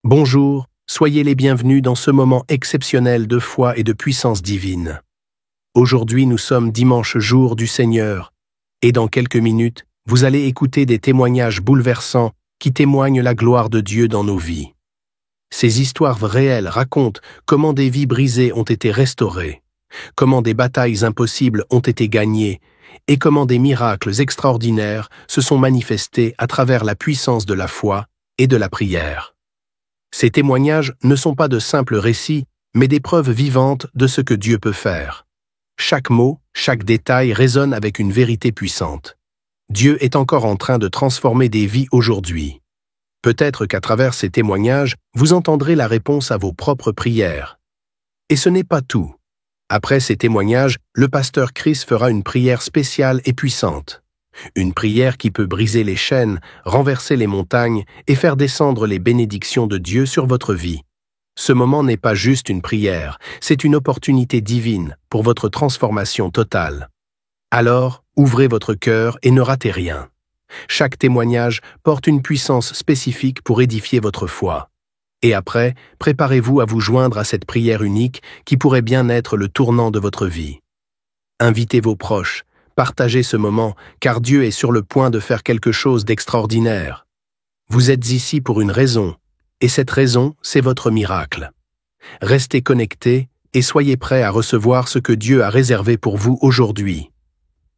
Bonjour, soyez les bienvenus dans ce moment exceptionnel de foi et de puissance divine. Aujourd'hui nous sommes dimanche jour du Seigneur, et dans quelques minutes, vous allez écouter des témoignages bouleversants qui témoignent la gloire de Dieu dans nos vies. Ces histoires réelles racontent comment des vies brisées ont été restaurées, comment des batailles impossibles ont été gagnées, et comment des miracles extraordinaires se sont manifestés à travers la puissance de la foi et de la prière. Ces témoignages ne sont pas de simples récits, mais des preuves vivantes de ce que Dieu peut faire. Chaque mot, chaque détail résonne avec une vérité puissante. Dieu est encore en train de transformer des vies aujourd'hui. Peut-être qu'à travers ces témoignages, vous entendrez la réponse à vos propres prières. Et ce n'est pas tout. Après ces témoignages, le pasteur Chris fera une prière spéciale et puissante. Une prière qui peut briser les chaînes, renverser les montagnes et faire descendre les bénédictions de Dieu sur votre vie. Ce moment n'est pas juste une prière, c'est une opportunité divine pour votre transformation totale. Alors, ouvrez votre cœur et ne ratez rien. Chaque témoignage porte une puissance spécifique pour édifier votre foi. Et après, préparez-vous à vous joindre à cette prière unique qui pourrait bien être le tournant de votre vie. Invitez vos proches. Partagez ce moment, car Dieu est sur le point de faire quelque chose d'extraordinaire. Vous êtes ici pour une raison, et cette raison, c'est votre miracle. Restez connectés et soyez prêts à recevoir ce que Dieu a réservé pour vous aujourd'hui.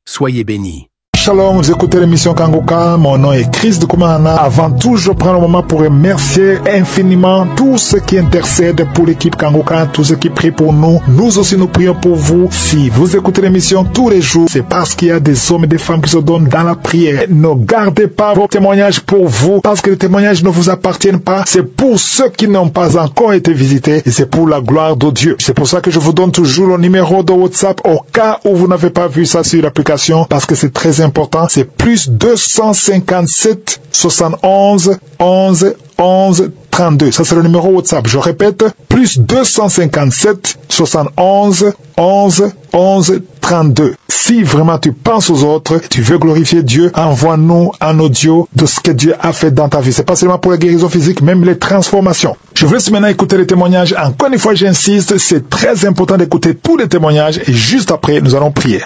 Soyez bénis. Shalom, vous écoutez l'émission Kanguka, mon nom est Chris de Koumana. Avant tout, je prends le moment pour remercier infiniment tous ceux qui intercèdent pour l'équipe Kanguka, tous ceux qui prient pour nous. Nous aussi, nous prions pour vous. Si vous écoutez l'émission tous les jours, c'est parce qu'il y a des hommes et des femmes qui se donnent dans la prière. Ne gardez pas vos témoignages pour vous, parce que les témoignages ne vous appartiennent pas. C'est pour ceux qui n'ont pas encore été visités et c'est pour la gloire de Dieu. C'est pour ça que je vous donne toujours le numéro de WhatsApp au cas où vous n'avez pas vu ça sur l'application, parce que c'est très important. C'est plus 257 71 11 11 32. Ça c'est le numéro WhatsApp. Je répète, plus 257 71 11 11 32. Si vraiment tu penses aux autres, tu veux glorifier Dieu, envoie-nous un audio de ce que Dieu a fait dans ta vie. C'est pas seulement pour la guérison physique, même les transformations. Je vous laisse maintenant écouter les témoignages. Encore une fois, j'insiste, c'est très important d'écouter tous les témoignages et juste après, nous allons prier.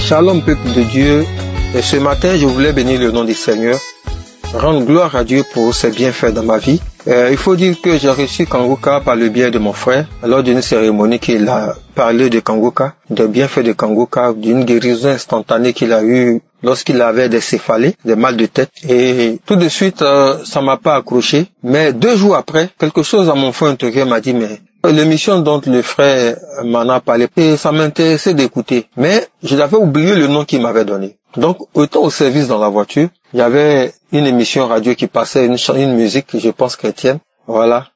Shalom peuple de Dieu, et ce matin je voulais bénir le nom du Seigneur, rendre gloire à Dieu pour ses bienfaits dans ma vie. Il faut dire que j'ai reçu Kanguka par le biais de mon frère, lors d'une cérémonie qu'il a parlé de Kanguka, des bienfaits de Kanguka, d'une guérison instantanée qu'il a eue lorsqu'il avait des céphalées, des mal de tête. Et tout de suite, ça m'a pas accroché, mais 2 jours après, quelque chose à mon fond intérieur m'a dit, mais l'émission dont le frère m'en a parlé, et ça m'intéressait d'écouter. Mais je l'avais oublié le nom qu'il m'avait donné. Donc, étant au service dans la voiture, il y avait une émission radio qui passait une musique, je pense chrétienne. Voilà.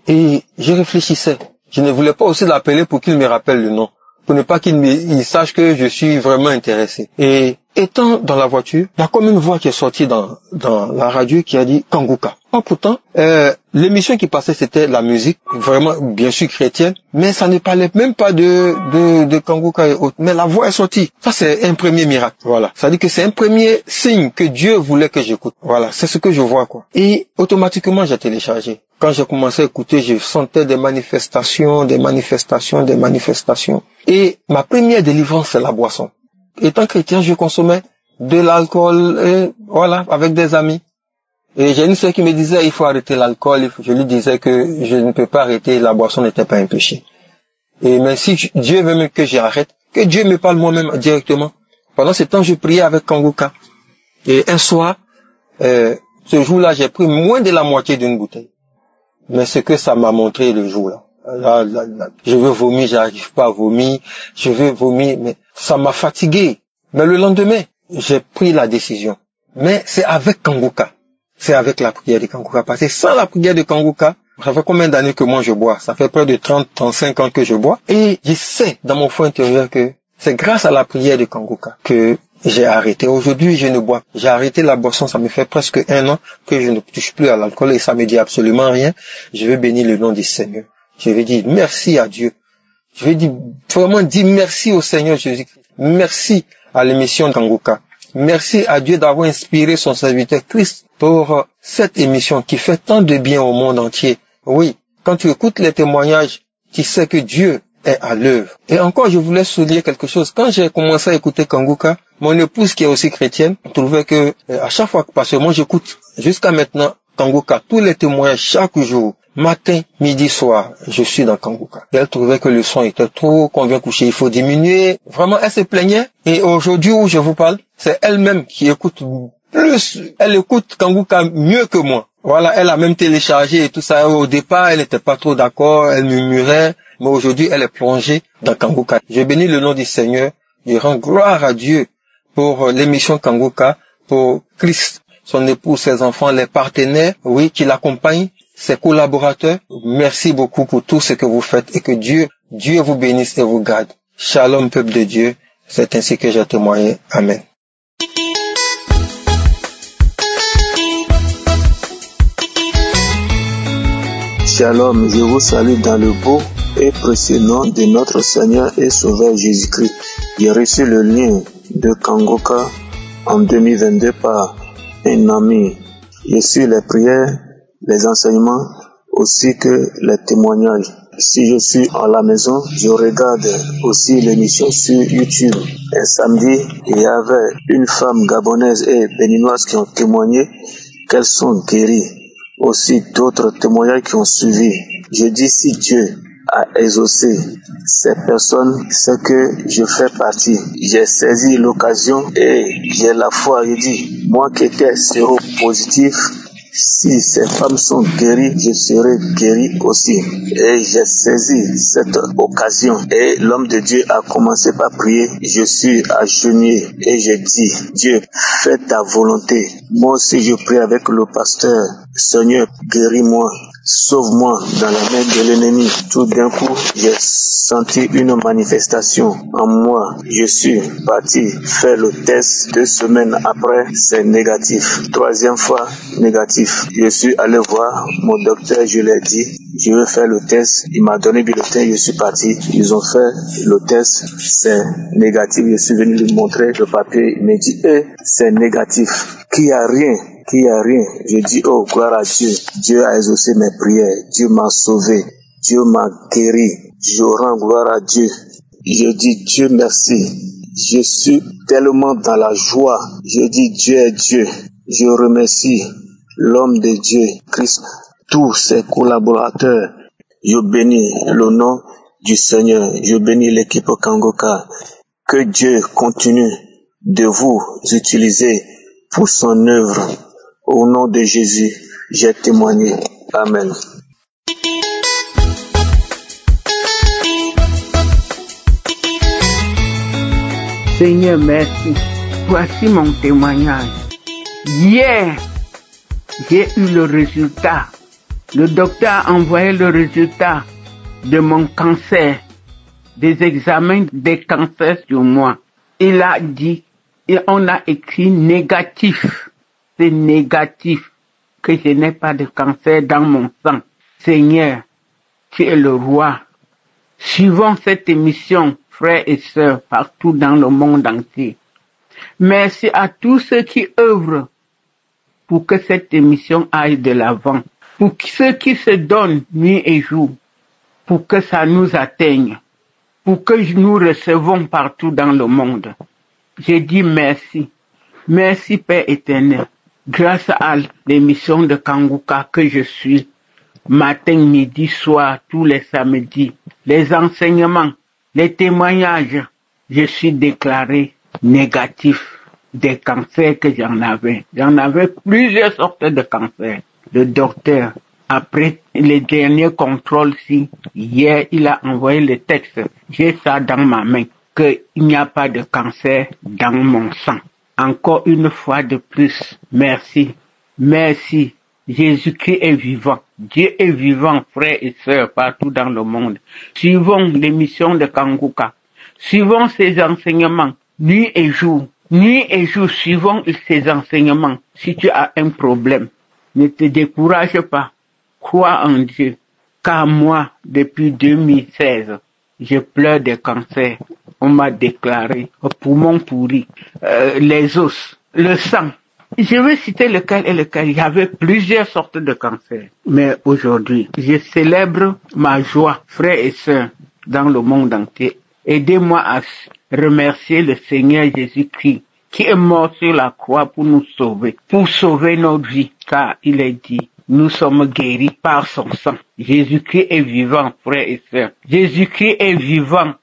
Et je réfléchissais. Je ne voulais pas aussi l'appeler pour qu'il me rappelle le nom. Pour ne pas qu'il sache que je suis vraiment intéressé. Et étant dans la voiture, il y a comme une voix qui est sortie dans la radio qui a dit Kanguka. Pourtant, l'émission qui passait, c'était la musique, vraiment, bien sûr, chrétienne, mais ça ne parlait même pas de Kanguka et autres. Mais la voix est sortie. Ça, c'est un premier miracle. Voilà. Ça dit que c'est un premier signe que Dieu voulait que j'écoute. Voilà. C'est ce que je vois, quoi. Et automatiquement, j'ai téléchargé. Quand j'ai commencé à écouter, je sentais des manifestations. Et ma première délivrance, c'est la boisson. Étant chrétien, je consommais de l'alcool, et voilà, avec des amis. Et j'ai une sœur qui me disait, il faut arrêter l'alcool. Je lui disais que je ne peux pas arrêter, la boisson n'était pas un péché. Et mais si Dieu veut même que j'arrête, que Dieu me parle moi-même directement. Pendant ce temps, je priais avec Kanguka. Et un soir, ce jour-là, j'ai pris moins de la moitié d'une bouteille. Mais ce que ça m'a montré le jour-là. Là, je veux vomir, j'arrive pas à vomir. Je veux vomir, mais ça m'a fatigué. Mais le lendemain, j'ai pris la décision. Mais c'est avec Kanguka. C'est avec la prière de Kanguka. Parce que sans la prière de Kanguka, ça fait combien d'années que moi je bois? Ça fait près de 35 ans que je bois. Et je sais dans mon fond intérieur que c'est grâce à la prière de Kanguka que j'ai arrêté. Aujourd'hui, je ne bois. J'ai arrêté la boisson. Ça me fait presque 1 an que je ne touche plus à l'alcool et ça me dit absolument rien. Je veux bénir le nom du Seigneur. Je vais dire merci à Dieu. Je vais vraiment dire merci au Seigneur Jésus-Christ. Merci à l'émission Kanguka. Merci à Dieu d'avoir inspiré son serviteur Christ pour cette émission qui fait tant de bien au monde entier. Oui, quand tu écoutes les témoignages, tu sais que Dieu est à l'œuvre. Et encore, je voulais souligner quelque chose. Quand j'ai commencé à écouter Kanguka, mon épouse qui est aussi chrétienne trouvait que à chaque fois, parce que moi j'écoute jusqu'à maintenant Kanguka, tous les témoignages chaque jour, matin, midi, soir, je suis dans Kanguka. Et elle trouvait que le son était trop, qu'on vient coucher, il faut diminuer. Vraiment, elle se plaignait. Et aujourd'hui où je vous parle, c'est elle-même qui écoute plus. Elle écoute Kanguka mieux que moi. Voilà, elle a même téléchargé et tout ça. Au départ, elle n'était pas trop d'accord, elle murmurait. Mais aujourd'hui, elle est plongée dans Kanguka. Je bénis le nom du Seigneur. Je rends gloire à Dieu pour l'émission Kanguka, pour Christ, son époux, ses enfants, les partenaires, oui, qui l'accompagnent, ses collaborateurs. Merci beaucoup pour tout ce que vous faites et que Dieu vous bénisse et vous garde. Shalom, peuple de Dieu. C'est ainsi que j'ai témoigné. Amen. Shalom, je vous salue dans le beau et précieux nom de notre Seigneur et Sauveur Jésus-Christ. J'ai reçu le lien de Kanguka en 2022 par un ami. J'ai su les prières, les enseignements, aussi que les témoignages. Si je suis à la maison, je regarde aussi l'émission sur YouTube. Un samedi, il y avait une femme gabonaise et béninoise qui ont témoigné qu'elles sont guéries. Aussi d'autres témoignages qui ont suivi. Je dis si Dieu a exaucé ces personnes, c'est que je fais partie. J'ai saisi l'occasion et j'ai la foi. Je dis, moi qui étais séropositif, si ces femmes sont guéries, je serai guéri aussi. Et j'ai saisi cette occasion. Et l'homme de Dieu a commencé par prier. Je suis agenouillé et j'ai dit, Dieu, fais ta volonté. Moi aussi, je prie avec le pasteur. Seigneur, guéris-moi. Sauve-moi dans la main de l'ennemi. Tout d'un coup, j'ai senti une manifestation en moi. Je suis parti faire le test 2 semaines après, c'est négatif. 3e fois, négatif. Je suis allé voir mon docteur, je lui ai dit, je veux faire le test. Il m'a donné le bulletin, je suis parti. Ils ont fait le test, c'est négatif. Je suis venu lui montrer le papier. Il m'a dit, c'est négatif. Qu'il n'y a rien. Je dis, oh, gloire à Dieu. Dieu a exaucé mes prières. Dieu m'a sauvé. Dieu m'a guéri. Je rends gloire à Dieu. Je dis, Dieu merci. Je suis tellement dans la joie. Je dis, Dieu est Dieu. Je remercie l'homme de Dieu, Christ, tous ses collaborateurs. Je bénis le nom du Seigneur. Je bénis l'équipe Kanguka. Que Dieu continue de vous utiliser pour son œuvre. Au nom de Jésus, j'ai témoigné. Amen. Seigneur, merci. Voici mon témoignage. Hier, j'ai eu le résultat. Le docteur a envoyé le résultat de mon cancer, des examens des cancers sur moi. Il a dit, et on a écrit négatif. C'est négatif que je n'ai pas de cancer dans mon sang. Seigneur, tu es le roi. Suivons cette émission, frères et sœurs, partout dans le monde entier. Merci à tous ceux qui œuvrent pour que cette émission aille de l'avant, pour ceux qui se donnent nuit et jour, pour que ça nous atteigne, pour que nous recevons partout dans le monde. Je dis merci. Merci Père éternel. Grâce à l'émission de Kanguka que je suis, matin, midi, soir, tous les samedis, les enseignements, les témoignages, je suis déclaré négatif des cancers que j'en avais. J'en avais plusieurs sortes de cancers. Le docteur, après les derniers contrôles-ci, hier, il a envoyé le texte. J'ai ça dans ma main, qu'il n'y a pas de cancer dans mon sang. Encore une fois de plus, merci. Merci. Jésus-Christ est vivant. Dieu est vivant, frères et sœurs, partout dans le monde. Suivons l'émission de Kanguka. Suivons ses enseignements, nuit et jour. Nuit et jour, suivons ses enseignements. Si tu as un problème, ne te décourage pas. Crois en Dieu. Car moi, depuis 2016, je pleure des cancers. On m'a déclaré poumon pourri, les os, le sang. Je vais citer lequel et lequel. Il y avait plusieurs sortes de cancers. Mais aujourd'hui, je célèbre ma joie, frères et sœurs, dans le monde entier. Aidez-moi à remercier le Seigneur Jésus-Christ qui est mort sur la croix pour nous sauver, pour sauver notre vie, car il est dit, nous sommes guéris par son sang. Jésus-Christ est vivant, frères et sœurs. Jésus-Christ est vivant.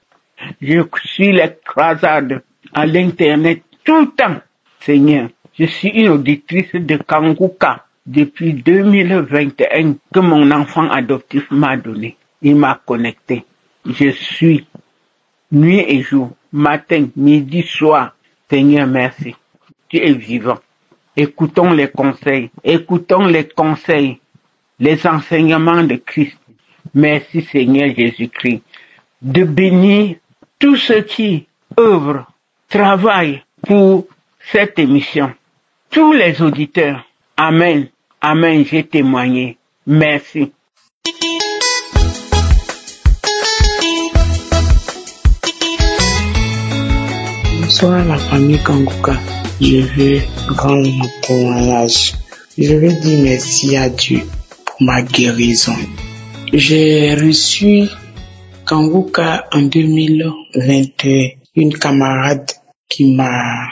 Je suis les croisades à l'internet tout le temps. Seigneur, je suis une auditrice de Kanguka depuis 2021 que mon enfant adoptif m'a donné. Il m'a connecté. Je suis nuit et jour, matin, midi, soir. Seigneur, merci. Tu es vivant. Écoutons les conseils, les enseignements de Christ. Merci Seigneur Jésus-Christ de bénir tous ceux qui œuvrent, travaillent pour cette émission. Tous les auditeurs. Amen. Amen, j'ai témoigné. Merci. Bonsoir la famille Kanguka. Je veux rendre mon témoignage. Je veux dire merci à Dieu pour ma guérison. J'ai reçu Kanguka en 2021. Une camarade qui m'a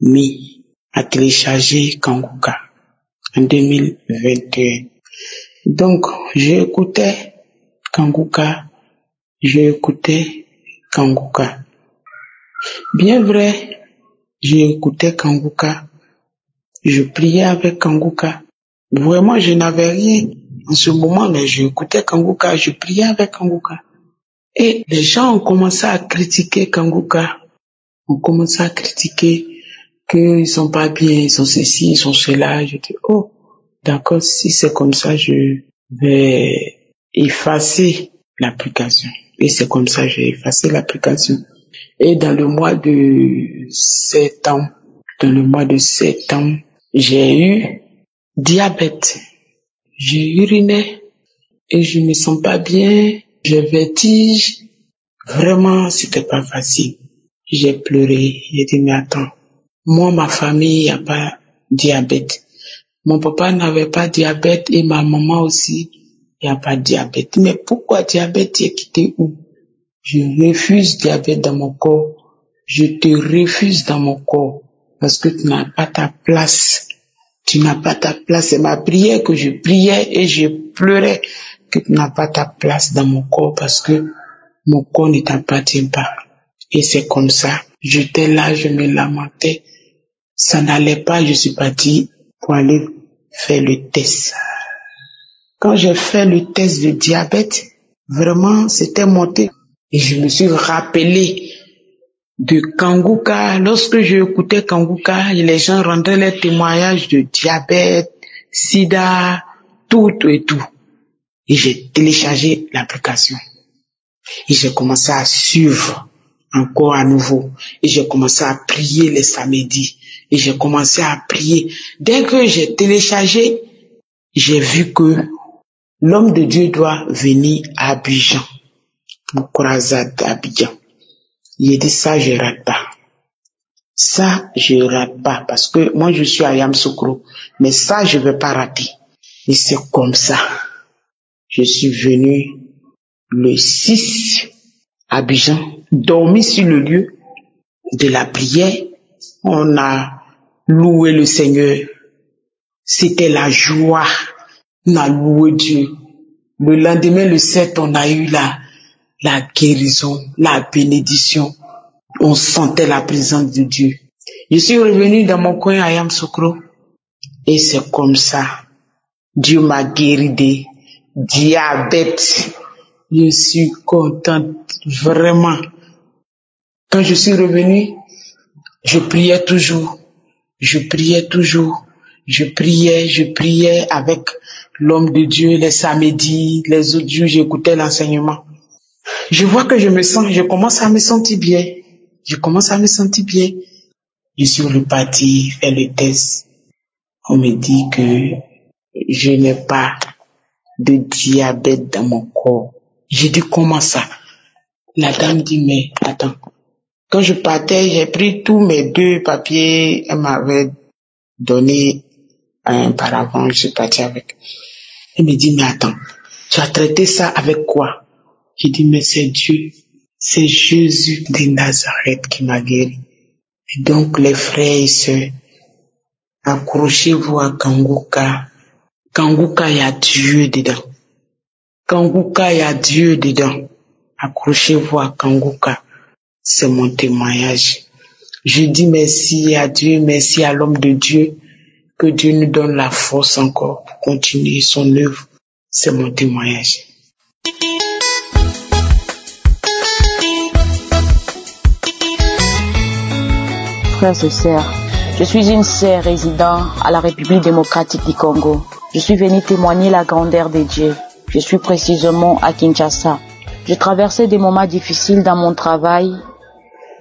mis à télécharger Kanguka en 2021. Donc, j'écoutais Kanguka. Bien vrai, j'écoutais Kanguka. Je priais avec Kanguka. Vraiment, je n'avais rien en ce moment, mais j'écoutais Kanguka, je priais avec Kanguka. Et les gens ont commencé à critiquer Kanguka. On commençait à critiquer qu'ils sont pas bien, ils sont ceci, ils sont cela. Je dis, oh, d'accord, si c'est comme ça, je vais effacer l'application. Et c'est comme ça, j'ai effacé l'application. Et dans le mois de septembre, j'ai eu diabète. J'ai uriné et je me sens pas bien. J'ai vertige. Vraiment, c'était pas facile. J'ai pleuré. J'ai dit, mais attends. Moi, ma famille, y a pas diabète. Mon papa n'avait pas diabète et ma maman aussi, y a pas diabète. Mais pourquoi diabète est quitté où? Je refuse diabète dans mon corps. Je te refuse dans mon corps. Parce que tu n'as pas ta place. Tu n'as pas ta place. C'est ma prière que je priais et je pleurais que tu n'as pas ta place dans mon corps parce que mon corps ne t'appartient pas. Et c'est comme ça. J'étais là, je me lamentais. Ça n'allait pas, je suis parti pour aller faire le test. Quand j'ai fait le test de diabète, vraiment, c'était monté. Et je me suis rappelé de Kanguka. Lorsque j'écoutais Kanguka, les gens rendaient les témoignages de diabète, sida, tout et tout. Et j'ai téléchargé l'application. Et j'ai commencé à suivre encore à nouveau. Et j'ai commencé à prier les samedis. Et j'ai commencé à prier. Dès que j'ai téléchargé, j'ai vu que l'homme de Dieu doit venir à Abidjan. Mon croisade d'Abidjan. Il dit ça, je rate pas. Ça, je rate pas. Parce que moi, je suis à Yamoussoukro. Mais ça, je vais pas rater. Et c'est comme ça. Je suis venu le 6 à Abidjan, dormi sur le lieu de la prière. On a loué le Seigneur. C'était la joie. On a loué Dieu. Le lendemain, le 7, on a eu la guérison, la bénédiction. On sentait la présence de Dieu. Je suis revenu dans mon coin à Yamoussoukro. Et c'est comme ça. Dieu m'a guéri de diabète. Je suis contente, vraiment. Quand je suis revenu, je priais toujours. Je priais avec l'homme de Dieu les samedis, les autres jours, j'écoutais l'enseignement. Je vois que je commence à me sentir bien. Je suis reparti faire le test. On me dit que je n'ai pas de diabète dans mon corps. J'ai dit comment ça? La dame dit mais attends, Quand je partais, j'ai pris tous mes 2 papiers. Elle m'avait donné un paravent, je suis partie avec. Elle me dit, mais attends, tu as traité ça avec quoi? J'ai dit, mais c'est Dieu, c'est Jésus de Nazareth qui m'a guéri. Et donc, les frères et sœurs, accrochez-vous à Kanguka. Kanguka, il y a Dieu dedans. Kanguka, il y a Dieu dedans. Accrochez-vous à Kanguka. C'est mon témoignage. Je dis merci à Dieu, merci à l'homme de Dieu, que Dieu nous donne la force encore pour continuer son œuvre. C'est mon témoignage. Frères et sœurs, je suis une sœur résidant à la République démocratique du Congo. Je suis venue témoigner la grandeur de Dieu. Je suis précisément à Kinshasa. Je traversais des moments difficiles dans mon travail.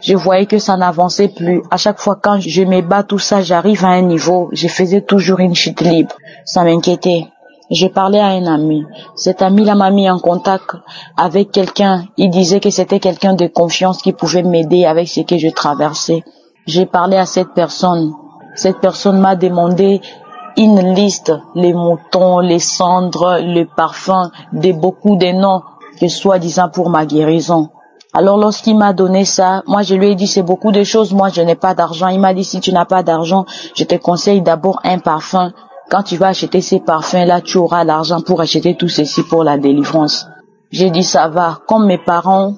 Je voyais que ça n'avançait plus. À chaque fois quand je me bats tout ça, j'arrive à un niveau, je faisais toujours une chute libre. Ça m'inquiétait. Je parlais à un ami. Cet ami-là m'a mis en contact avec quelqu'un. Il disait que c'était quelqu'un de confiance qui pouvait m'aider avec ce que je traversais. J'ai parlé à cette personne. Cette personne m'a demandé une liste, les moutons, les cendres, le parfum, beaucoup de noms, que soi-disant pour ma guérison. Alors lorsqu'il m'a donné ça, moi je lui ai dit c'est beaucoup de choses, moi je n'ai pas d'argent. Il m'a dit si tu n'as pas d'argent, je te conseille d'abord un parfum. Quand tu vas acheter ces parfums-là, tu auras l'argent pour acheter tout ceci pour la délivrance. J'ai dit ça va. Comme mes parents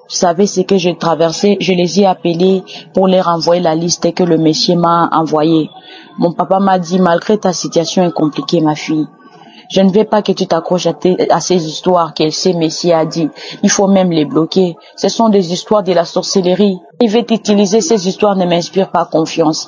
savaient ce que j'ai traversé, je les ai appelés pour leur envoyer la liste que le monsieur m'a envoyée. Mon papa m'a dit malgré ta situation est compliquée ma fille, je ne veux pas que tu t'accroches à ces histoires que ce messie a dit. Il faut même les bloquer. Ce sont des histoires de la sorcellerie. Il veut t'utiliser, ces histoires ne m'inspirent pas confiance.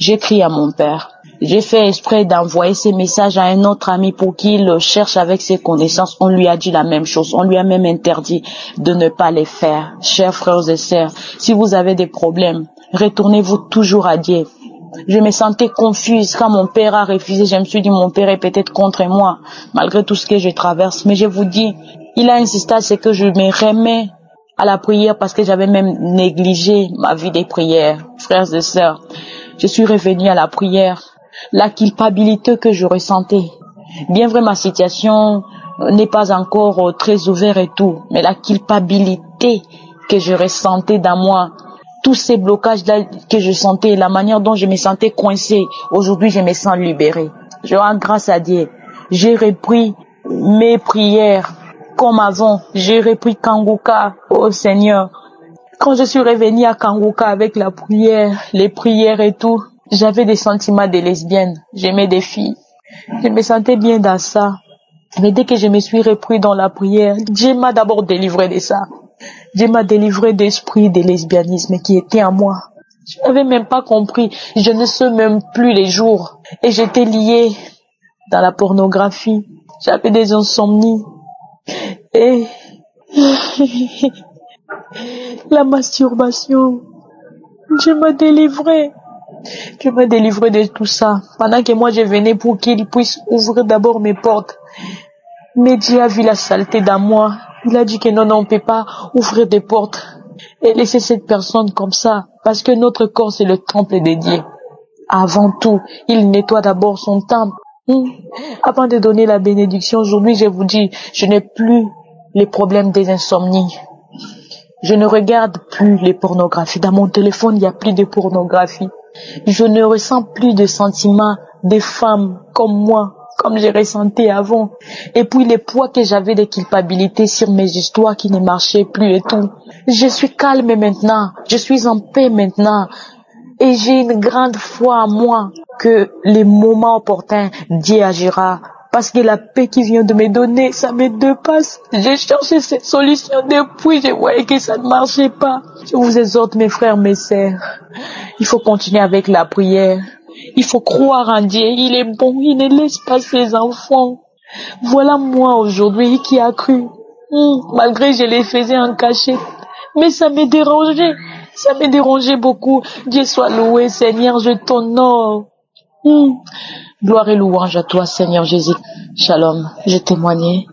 J'écris à mon père. J'ai fait exprès d'envoyer ces messages à un autre ami pour qu'il cherche avec ses connaissances. On lui a dit la même chose. On lui a même interdit de ne pas les faire. Chers frères et sœurs, si vous avez des problèmes, retournez-vous toujours à Dieu. Je me sentais confuse quand mon père a refusé. Je me suis dit, mon père est peut-être contre moi, malgré tout ce que je traverse. Mais je vous dis, il a insisté à ce que je me remets à la prière parce que j'avais même négligé ma vie des prières. Frères et sœurs, je suis revenue à la prière. La culpabilité que je ressentais. Bien vrai, ma situation n'est pas encore très ouverte et tout, mais la culpabilité que je ressentais dans moi, tous ces blocages-là que je sentais, la manière dont je me sentais coincée, aujourd'hui je me sens libérée. Je rends grâce à Dieu. J'ai repris mes prières comme avant. J'ai repris Kanguka au Seigneur. Quand je suis revenue à Kanguka avec la prière, les prières et tout, j'avais des sentiments de lesbienne. J'aimais des filles. Je me sentais bien dans ça. Mais dès que je me suis repris dans la prière, Dieu m'a d'abord délivré de ça. Dieu m'a délivré d'esprit de lesbianisme qui était en moi. Je n'avais même pas compris. Je ne sais même plus les jours. Et j'étais liée dans la pornographie. J'avais des insomnies. Et la masturbation. Dieu m'a délivré. Dieu m'a délivré de tout ça. Pendant que moi je venais pour qu'il puisse ouvrir d'abord mes portes. Mais Dieu a vu la saleté dans moi. Il a dit que non, on ne peut pas ouvrir des portes et laisser cette personne comme ça. Parce que notre corps, c'est le temple de Dieu. Avant tout, il nettoie d'abord son temple. Avant de donner la bénédiction, aujourd'hui, je vous dis, je n'ai plus les problèmes des insomnies. Je ne regarde plus les pornographies. Dans mon téléphone, il n'y a plus de pornographie. Je ne ressens plus de sentiments des femmes comme moi, comme j'ai ressenti avant. Et puis les poids que j'avais de culpabilité sur mes histoires qui ne marchaient plus et tout. Je suis calme maintenant. Je suis en paix maintenant. Et j'ai une grande foi en moi que les moments opportuns, Dieu agira. Parce que la paix qu'il vient de me donner, ça me dépasse. J'ai cherché cette solution depuis, je voyais que ça ne marchait pas. Je vous exhorte, mes frères, mes sœurs. Il faut continuer avec la prière. Il faut croire en Dieu. Il est bon. Il ne laisse pas ses enfants. Voilà moi aujourd'hui qui a cru. Malgré je les faisais en cachette. Mais ça me dérangeait. Ça me dérangeait beaucoup. Dieu soit loué, Seigneur, je t'honore. Gloire et louange à toi, Seigneur Jésus. Shalom, je témoignais.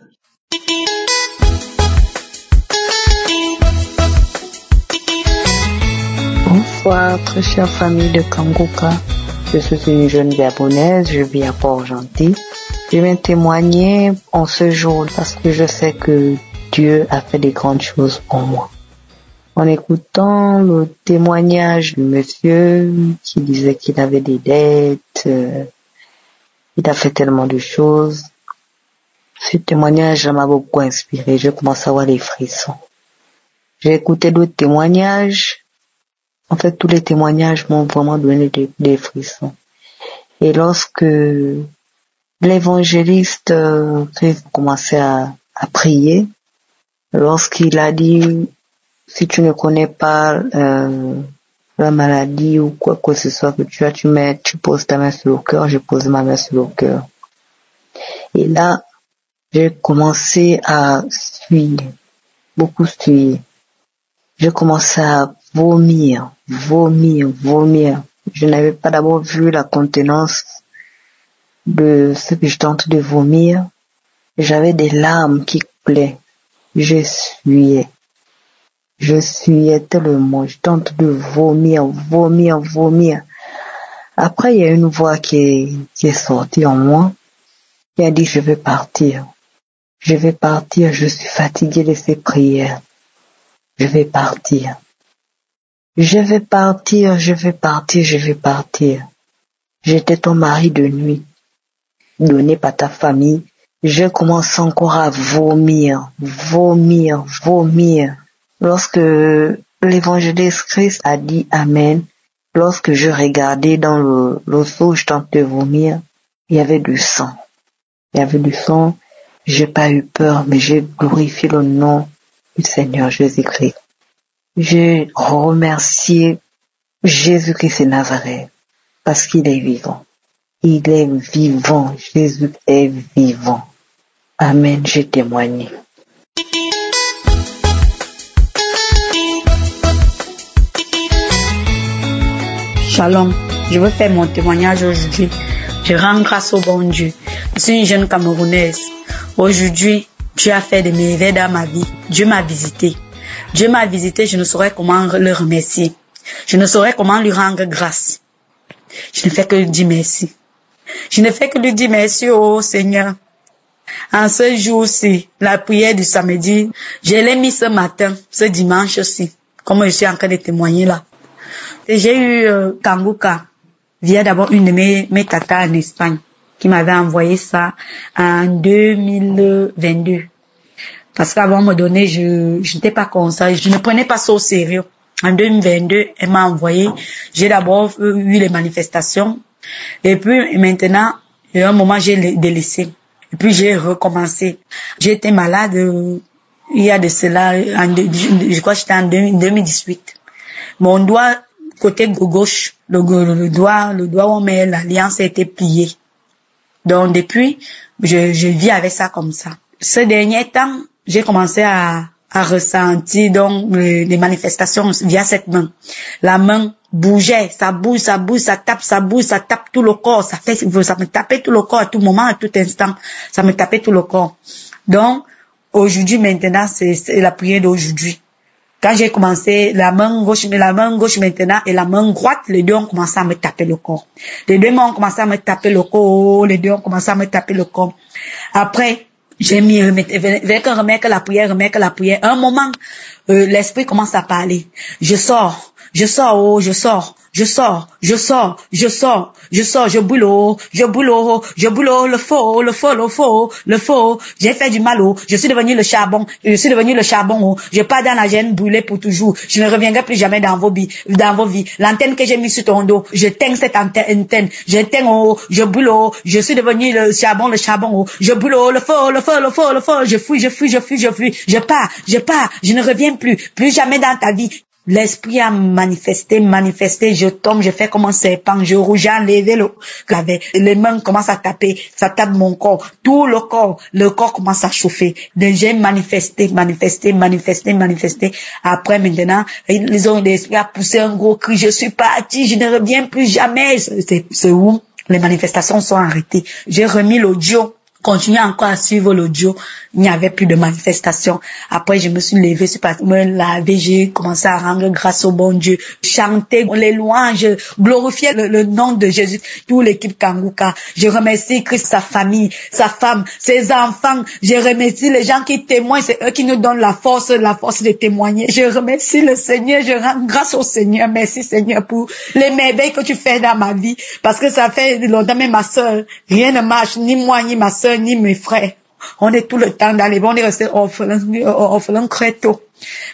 Bonsoir, très chère famille de Kangoka. Je suis une jeune gabonaise, je vis à Port-Gentil. Je viens témoigner en ce jour parce que je sais que Dieu a fait des grandes choses pour moi. En écoutant le témoignage du monsieur qui disait qu'il avait des dettes, il a fait tellement de choses. Ce témoignage m'a beaucoup inspiré. Je commence à avoir des frissons. J'ai écouté d'autres témoignages. En fait, tous les témoignages m'ont vraiment donné des frissons. Et lorsque l'évangéliste Christ commençait à prier, lorsqu'il a dit, si tu ne connais pas la maladie ou quoi que ce soit que tu as, tu poses ta main sur le cœur, je pose ma main sur le cœur. Et là, j'ai commencé à suer, beaucoup suer. J'ai commencé à vomir. Je n'avais pas d'abord vu la contenance de ce que j'étais en train de vomir. J'avais des larmes qui coulaient. Je suyais tellement. J'étais en train de vomir. Après, il y a une voix qui est sortie en moi. Qui a dit, je vais partir, je suis fatiguée de ces prières. Je vais partir. J'étais ton mari de nuit, donné par ta famille. Je commence encore à vomir. Lorsque l'évangéliste Christ a dit Amen, lorsque je regardais dans le seau où je tentais de vomir, il y avait du sang. J'ai pas eu peur, mais j'ai glorifié le nom du Seigneur Jésus-Christ. J'ai remercié Jésus-Christ de Nazareth parce qu'il est vivant. Il est vivant. Jésus est vivant. Amen. J'ai témoigné. Shalom. Je veux faire mon témoignage aujourd'hui. Je rends grâce au bon Dieu. Je suis une jeune Camerounaise. Aujourd'hui, Dieu a fait des merveilles dans ma vie. Dieu m'a visité. Je ne saurais comment le remercier. Je ne saurais comment lui rendre grâce. Je ne fais que lui dire merci. Oh Seigneur. En ce jour-ci, la prière du samedi, je l'ai mis ce matin, ce dimanche-ci, comme je suis en train de témoigner là. Et j'ai eu Kangoka via d'abord une de mes tatas en Espagne qui m'avait envoyé ça en 2022. Parce qu'avant me donner, je n'étais pas comme ça, je ne prenais pas ça au sérieux. En 2022, elle m'a envoyé, j'ai d'abord eu les manifestations, et puis maintenant, à un moment, j'ai délaissé. Et puis j'ai recommencé. J'ai été malade, il y a de cela, je crois que j'étais en 2018. Mon doigt, côté gauche, le doigt où on met l'alliance a été plié. Donc depuis, je vis avec ça comme ça. Ce dernier temps, j'ai commencé à ressentir donc les manifestations via cette main. La main bougeait, ça bouge, ça tape tout le corps, ça me tapait tout le corps à tout moment, à tout instant, ça me tapait tout le corps. Donc aujourd'hui maintenant, c'est la prière d'aujourd'hui. Quand j'ai commencé, la main gauche maintenant et la main droite, les deux ont commencé à me taper le corps. Les deux mains ont commencé à me taper le corps. Après, j'ai mis, remettre la prière. Un moment, l'esprit commence à parler. Je sors, je brûle, le feu, j'ai fait du mal, je suis devenu le charbon, je pars dans la gêne brûlée pour toujours, je ne reviendrai plus jamais dans vos vies, l'antenne que j'ai mise sur ton dos, je teins cette antenne, je brûle, je suis devenu le charbon, je brûle, le feu, je fuis, je pars, je ne reviens plus jamais dans ta vie. L'esprit a manifesté, je tombe, je fais comme un serpent, je rouge, enlevé les mains commencent à taper, ça tape mon corps, tout le corps commence à chauffer. J'ai manifesté. Après maintenant, les hommes d'esprit a poussé un gros cri, je suis parti, je ne reviens plus jamais. C'est où les manifestations sont arrêtées. J'ai remis l'audio continué encore à suivre l'audio. Il n'y avait plus de manifestation. Après, je me suis levée, je suis partie me laver, j'ai commencé à rendre grâce au bon Dieu, chanter les louanges, glorifier le nom de Jésus, toute l'équipe Kanguka. Je remercie Christ, sa famille, sa femme, ses enfants. Je remercie les gens qui témoignent, c'est eux qui nous donnent la force de témoigner. Je remercie le Seigneur, je rends grâce au Seigneur. Merci Seigneur pour les merveilles que tu fais dans ma vie, parce que ça fait longtemps, mais ma soeur, rien ne marche, ni moi, ni ma soeur, ni mes frères. On est tout le temps dans les bons, on est resté orphelin très tôt.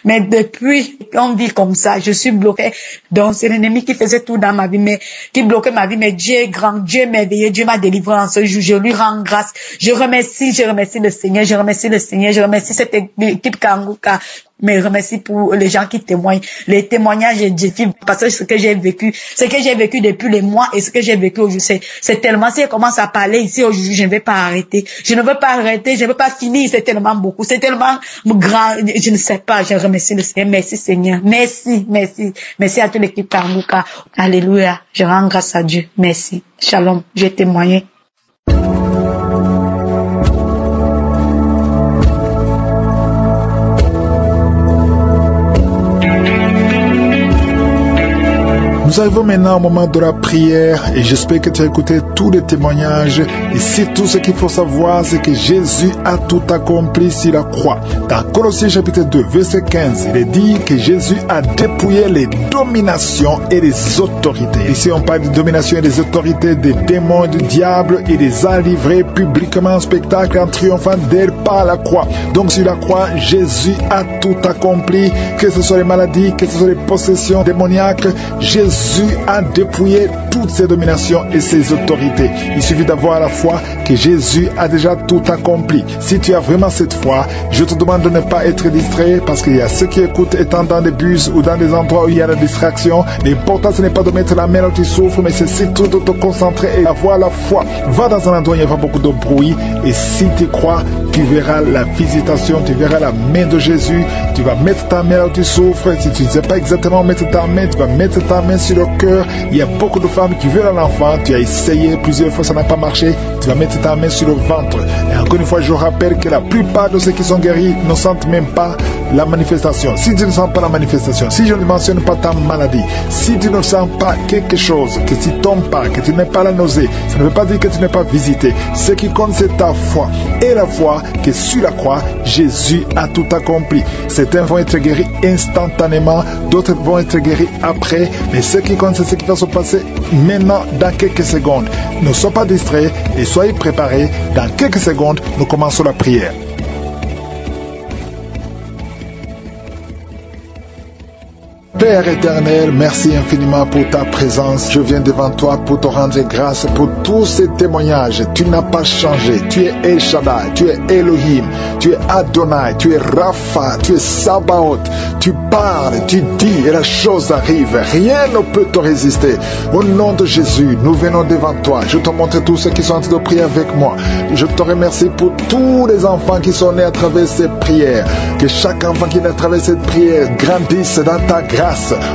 Mais depuis qu'on vit comme ça, je suis bloquée. Donc c'est l'ennemi qui faisait tout dans ma vie, mais qui bloquait ma vie. Mais Dieu est grand, Dieu est merveilleux, Dieu m'a délivré en ce jour. Je lui rends grâce. Je remercie le Seigneur, je remercie cette équipe Kanguka. Mais je remercie pour les gens qui témoignent. Les témoignages édifient, parce que ce que j'ai vécu depuis les mois et ce que j'ai vécu aujourd'hui, c'est tellement, si je commence à parler ici aujourd'hui, je ne vais pas arrêter. Je ne veux pas arrêter, je ne veux pas finir, c'est tellement beaucoup, c'est tellement grand, je ne sais pas, je remercie le Seigneur. Merci Seigneur. Merci à toute l'équipe Kanguka. Alléluia. Je rends grâce à Dieu. Merci. Shalom. J'ai témoigné. Nous arrivons maintenant au moment de la prière et j'espère que tu as écouté tous les témoignages. Ici, tout ce qu'il faut savoir, c'est que Jésus a tout accompli sur la croix. Dans Colossiens chapitre 2, verset 15, il est dit que Jésus a dépouillé les dominations et les autorités. Ici, on parle de domination et des autorités des démons et du diable et les a livrés publiquement en spectacle en triomphant d'elle par la croix. Donc, sur la croix, Jésus a tout accompli, que ce soit les maladies, que ce soit les possessions démoniaques. Jésus a dépouillé toutes ces dominations et ces autorités. Il suffit d'avoir la foi que Jésus a déjà tout accompli. Si tu as vraiment cette foi, je te demande de ne pas être distrait, parce qu'il y a ceux qui écoutent étant dans des bus ou dans des endroits où il y a la distraction. L'important, ce n'est pas de mettre la main là où tu souffres, mais c'est surtout de te concentrer et avoir la foi. Va dans un endroit où il y a beaucoup de bruit, et si tu crois, tu verras la visitation, tu verras la main de Jésus. Tu vas mettre ta main là où tu souffres. Si tu ne sais pas exactement mettre ta main, tu vas mettre ta main sur le cœur. Il y a beaucoup de femmes qui veulent un enfant. Tu as essayé plusieurs fois, ça n'a pas marché. Tu vas mettre ta main sur le ventre. Et encore une fois, je rappelle que la plupart de ceux qui sont guéris ne sentent même pas la manifestation. Si tu ne sens pas la manifestation, si je ne mentionne pas ta maladie, si tu ne sens pas quelque chose, que tu ne tombes pas, que tu n'es pas la nausée, ça ne veut pas dire que tu n'es pas visité. Ce qui compte, c'est ta foi. Et la foi que sur la croix, Jésus a tout accompli. Certains vont être guéris instantanément, d'autres vont être guéris après. Mais ce qui compte, c'est ce qui va se passer maintenant, dans quelques secondes. Ne sois pas distrait et soyez préparés. Dans quelques secondes, nous commençons la prière. Père éternel, merci infiniment pour ta présence. Je viens devant toi pour te rendre grâce pour tous ces témoignages. Tu n'as pas changé. Tu es El Shaddai, tu es Elohim, tu es Adonai, tu es Rapha, tu es Sabaoth. Tu parles, tu dis et la chose arrive. Rien ne peut te résister. Au nom de Jésus, nous venons devant toi. Je te montre tous ceux qui sont en train de prier avec moi. Je te remercie pour tous les enfants qui sont nés à travers ces prières. Que chaque enfant qui est né à travers cette prière grandisse dans ta grâce.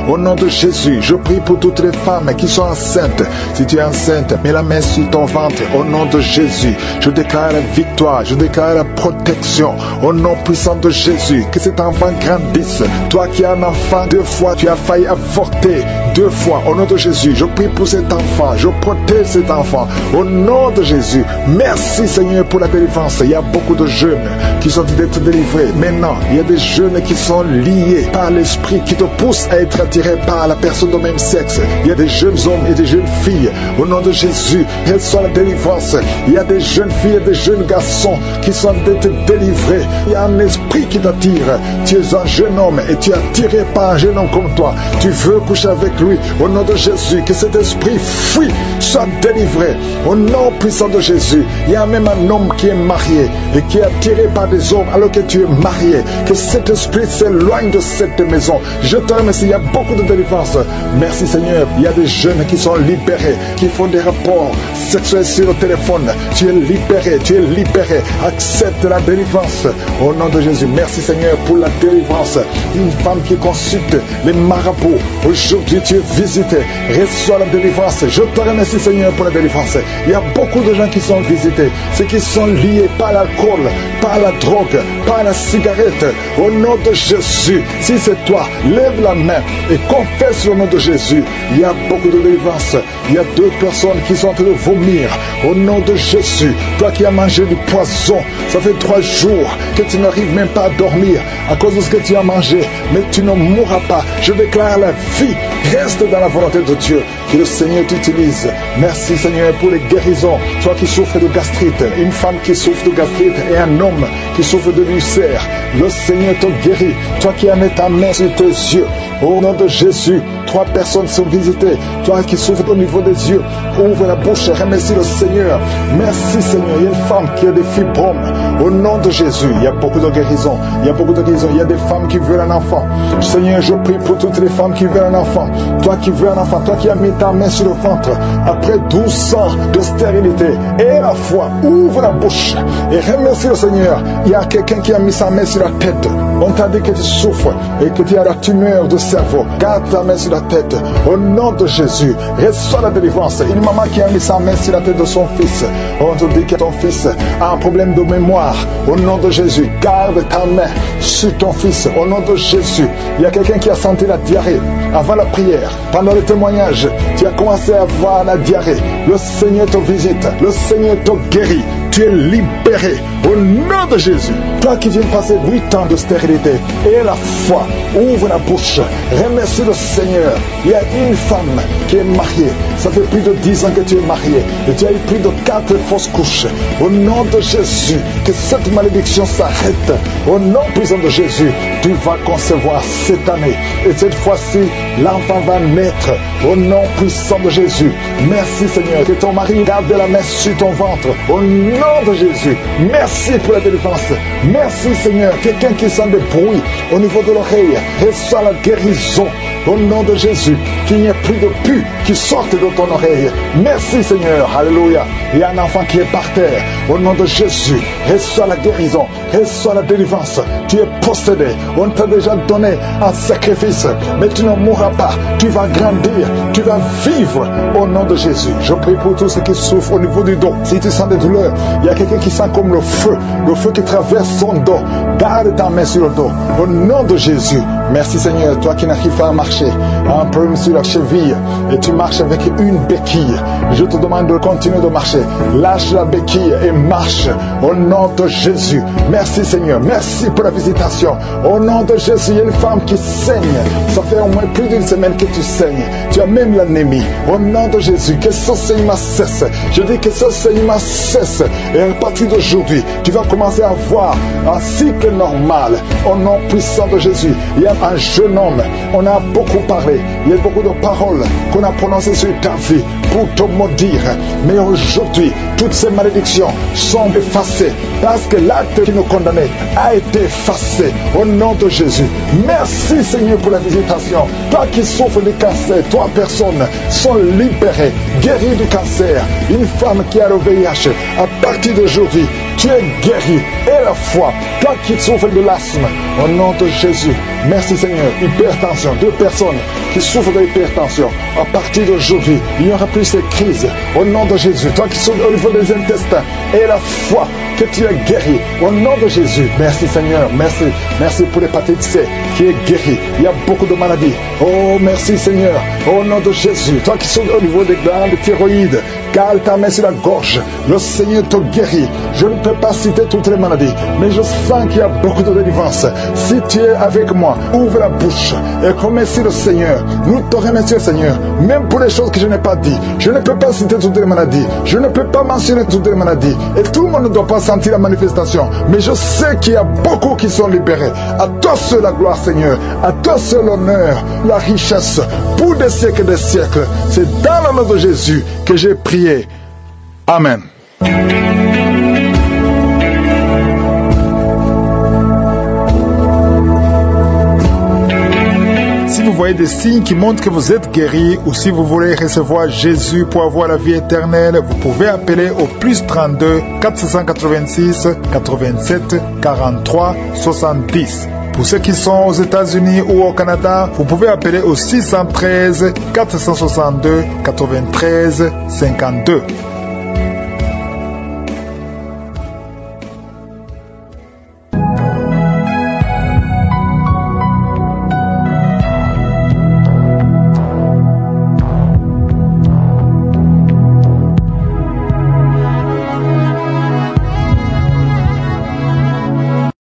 Au nom de Jésus, je prie pour toutes les femmes qui sont enceintes. Si tu es enceinte, mets la main sur ton ventre. Au nom de Jésus, je déclare la victoire, je déclare la protection. Au nom puissant de Jésus, que cet enfant grandisse. Toi qui as un enfant, 2 fois tu as failli avorter, 2 fois. Au nom de Jésus, je prie pour cet enfant, je protège cet enfant. Au nom de Jésus, merci Seigneur pour la délivrance. Il y a beaucoup de jeunes qui sont d'être délivrés. Maintenant, il y a des jeunes qui sont liés par l'esprit qui te pousse à être attiré par la personne de même sexe. Il y a des jeunes hommes et des jeunes filles. Au nom de Jésus, reçois la délivrance. Il y a des jeunes filles et des jeunes garçons qui sont d'être délivrés. Il y a un esprit qui t'attire. Tu es un jeune homme et tu es attiré par un jeune homme comme toi. Tu veux coucher avec lui. Au nom de Jésus, que cet esprit fuit, soit délivré. Au nom puissant de Jésus, il y a même un homme qui est marié et qui est attiré par des hommes alors que tu es marié. Que cet esprit s'éloigne de cette maison. Je te remercie, il y a beaucoup de délivrance. Merci Seigneur, il y a des jeunes qui sont libérés, qui font des rapports sexuels sur le téléphone. Tu es libéré, tu es libéré. Accepte la délivrance. Au nom de Jésus, merci Seigneur pour la délivrance. Une femme qui consulte les marabouts. Aujourd'hui tu tu es visité. Reçois la délivrance. Je te remercie, Seigneur, pour la délivrance. Il y a beaucoup de gens qui sont visités, ceux qui sont liés par l'alcool, par la drogue, par la cigarette. Au nom de Jésus, si c'est toi, lève la main et confesse le nom de Jésus. Il y a beaucoup de délivrance. Il y a 2 personnes qui sont en train de vomir. Au nom de Jésus, toi qui as mangé du poison, ça fait 3 jours que tu n'arrives même pas à dormir à cause de ce que tu as mangé, mais tu ne mourras pas. Je déclare la vie. Reste dans la volonté de Dieu. Que le Seigneur t'utilise. Merci, Seigneur, pour les guérisons. Toi qui souffres de gastrite, une femme qui souffre de gastrite et un homme qui souffre de ulcère, le Seigneur te guérit. Toi qui as mis ta main sur tes yeux, au nom de Jésus, 3 personnes sont visitées. Toi qui souffres au niveau des yeux, ouvre la bouche et remercie le Seigneur. Merci, Seigneur. Il y a une femme qui a des fibromes. Au nom de Jésus, il y a beaucoup de guérisons. Il y a beaucoup de guérisons. Il y a des femmes qui veulent un enfant. Seigneur, je prie pour toutes les femmes qui veulent un enfant. Toi qui veux un enfant, toi qui as mis ta main sur le ventre, après 12 ans de stérilité, et la foi, ouvre la bouche et remercie le Seigneur. Il y a quelqu'un qui a mis sa main sur la tête. On t'a dit que tu souffres et que tu as la tumeur de cerveau. Garde ta main sur la tête. Au nom de Jésus, reçois la délivrance. Une maman qui a mis sa main sur la tête de son fils. On te dit que ton fils a un problème de mémoire. Au nom de Jésus, garde ta main sur ton fils. Au nom de Jésus, il y a quelqu'un qui a senti la diarrhée avant la prière. Pendant le témoignage, tu as commencé à voir la diarrhée. Le Seigneur te visite. Le Seigneur te guérit. Tu es libéré au nom de Jésus. Toi qui viens passer 8 ans de stérilité, et la foi, ouvre la bouche, remercie le Seigneur. Il y a une femme qui est mariée. Ça fait plus de 10 ans que tu es mariée et tu as eu plus de 4 fausses couches. Au nom de Jésus, que cette malédiction s'arrête. Au nom puissant de Jésus, tu vas concevoir cette année. Et cette fois-ci, l'enfant va naître. Au nom puissant de Jésus. Merci, Seigneur, que ton mari garde la main sur ton ventre. Au nom de Jésus, merci pour la délivrance. Merci, Seigneur. Quelqu'un qui sent des bruits au niveau de l'oreille, reçoit la guérison. Au nom de Jésus, qu'il n'y ait plus de pus qui sortent de ton oreille. Merci, Seigneur. Alléluia. Il y a un enfant qui est par terre. Au nom de Jésus, reçois la guérison, reçois la délivrance. Tu es possédé. On t'a déjà donné un sacrifice, mais tu ne mourras pas. Tu vas grandir, tu vas vivre. Au nom de Jésus, je prie pour tous ceux qui souffrent au niveau du dos. Si tu sens des douleurs, il y a quelqu'un qui sent comme le feu qui traverse son dos. Garde ta main sur le dos. Au nom de Jésus, merci, Seigneur. Toi qui n'arrives pas à marcher, un problème sur la cheville, et tu marches avec une béquille, je te demande de continuer de marcher. Lâche la béquille et marche. Au nom de Jésus, merci, Seigneur. Merci pour la visitation. Au nom de Jésus, il y a une femme qui saigne. Ça fait au moins plus d'une semaine que tu saignes. Tu as même l'anémie. Au nom de Jésus, que ce saignement cesse. Je dis que ce saignement cesse. Et à partir d'aujourd'hui, tu vas commencer à avoir un cycle normal. Au nom puissant de Jésus, il y a un jeune homme. On a beaucoup parlé. Il y a beaucoup de paroles qu'on a prononcées sur ta vie pour te maudire. Mais aujourd'hui, toutes ces malédictions sont effacées parce que l'acte qui nous condamnait a été effacé. Au nom de Jésus, merci, Seigneur, pour la visitation. Toi qui souffres du cancer, 3 personnes sont libérées, guéries du cancer. Une femme qui a le VIH, à partir d'aujourd'hui, tu es guéri. Et la foi, toi qui souffres de l'asthme, au nom de Jésus, merci, Seigneur. Hypertension, 2 personnes qui souffrent de l'hypertension, à partir d'aujourd'hui, il n'y aura plus ces crises. Au nom de Jésus, toi qui souffres au niveau des intestins, et la foi que tu es guéri. Au nom de Jésus, merci, Seigneur. Merci. Merci pour l'hépatite C qui est guéri. Il y a beaucoup de maladies. Oh, merci, Seigneur. Au nom de Jésus, toi qui souffres au niveau des glandes thyroïdes, garde ta main sur la gorge. Le Seigneur te guérit. Je ne peux pas citer toutes les maladies, mais je sens qu'il y a beaucoup de délivrance. Si tu es avec moi, ouvre la bouche et remercie le Seigneur. Nous te remercions, Seigneur, même pour les choses que je n'ai pas dit. Je ne peux pas citer toutes les maladies. Je ne peux pas mentionner toutes les maladies. Et tout le monde ne doit pas sentir la manifestation. Mais je sais qu'il y a beaucoup qui sont libérés. À toi seul la gloire, Seigneur. À toi seul l'honneur, la richesse, pour des siècles et des siècles. C'est dans le nom de Jésus que j'ai prié. Amen. Si vous voyez des signes qui montrent que vous êtes guéri, ou si vous voulez recevoir Jésus pour avoir la vie éternelle, vous pouvez appeler au +32 486 87 43 70. Pour ceux qui sont aux États-Unis ou au Canada, vous pouvez appeler au 613 462 93 52.